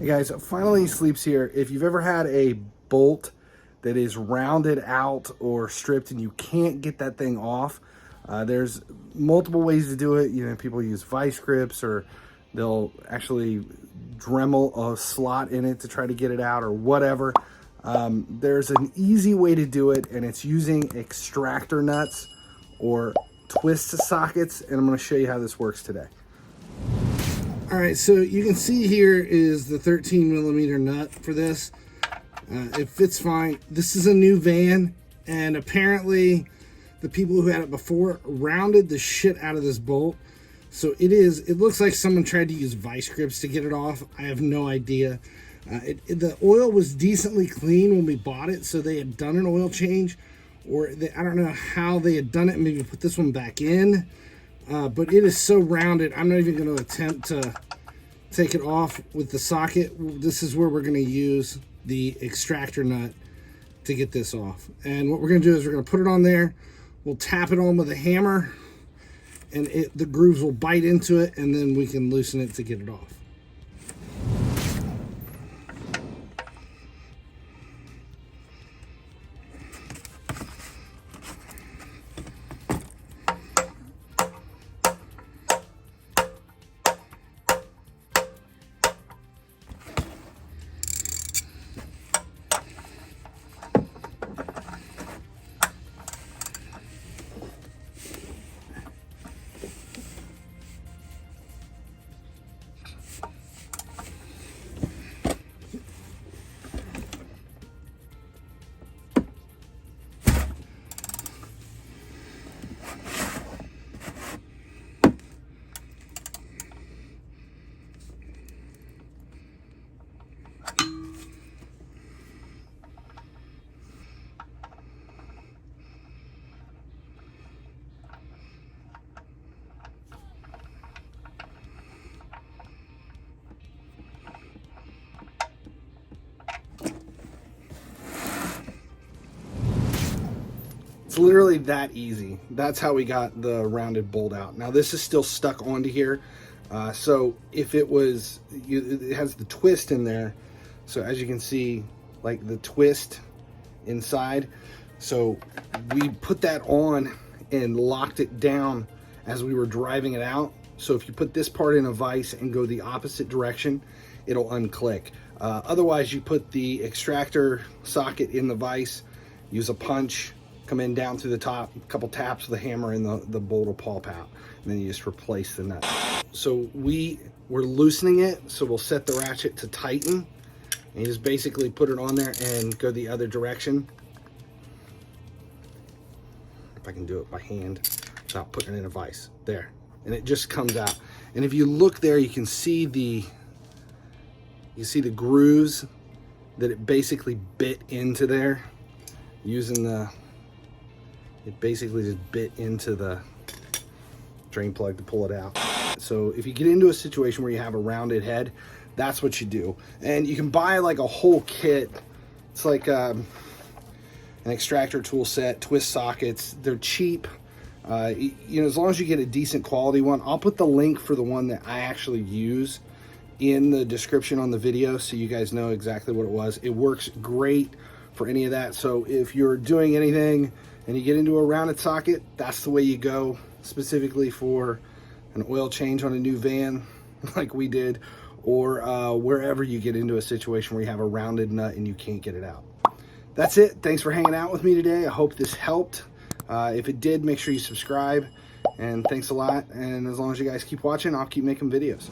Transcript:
Hey guys, finally Sleeps here. If you've ever had a bolt that is rounded out or stripped and you can't get that thing off, there's multiple ways to do it. You know, people use vice grips, or they'll actually Dremel a slot in it to try to get it out, or whatever. There's an easy way to do it, and it's using extractor nuts or twist sockets, and I'm going to show you how this works today. All right, so you can see here is the 13mm nut for this. It fits fine. This is a new van, and apparently the people who had it before rounded the shit out of this bolt. So it looks like someone tried to use vice grips to get it off. I have no idea. The oil was decently clean when we bought it, so they had done an oil change, or I don't know how they had done it. Maybe put this one back in. But it is so rounded, I'm not even going to attempt to take it off with the socket. This is where we're going to use the extractor nut to get this off. And what we're going to do is we're going to put it on there. We'll tap it on with a hammer, and the grooves will bite into it, and then we can loosen it to get it off. It's literally that easy. That's how we got the rounded bolt out. Now this is still stuck onto here. So if it was, it has the twist in there. So as you can see, like the twist inside. So we put that on and locked it down as we were driving it out. So if you put this part in a vise and go the opposite direction, it'll unclick. Otherwise, you put the extractor socket in the vise, use a punch, come in down through the top, a couple taps with a hammer, and the bolt will pop out. And then you just replace the nut. So we're loosening it, so we'll set the ratchet to tighten. And you just basically put it on there and go the other direction. If I can do it by hand without putting it in a vise. There. And it just comes out. And if you look there, you can see the grooves that it basically bit into there using it basically just bit into the drain plug to pull it out. So if you get into a situation where you have a rounded head, that's what you do. And you can buy like a whole kit. It's like an extractor tool set, twist sockets. They're cheap. You know, as long as you get a decent quality one. I'll put the link for the one that I actually use in the description on the video, so you guys know exactly what it was. It works great for any of that. So if you're doing anything and you get into a rounded socket, that's the way you go, specifically for an oil change on a new van like we did, or wherever you get into a situation where you have a rounded nut and you can't get it out. That's it. Thanks for hanging out with me today. I hope this helped. If it did, make sure you subscribe, and thanks a lot. And as long as you guys keep watching, I'll keep making videos.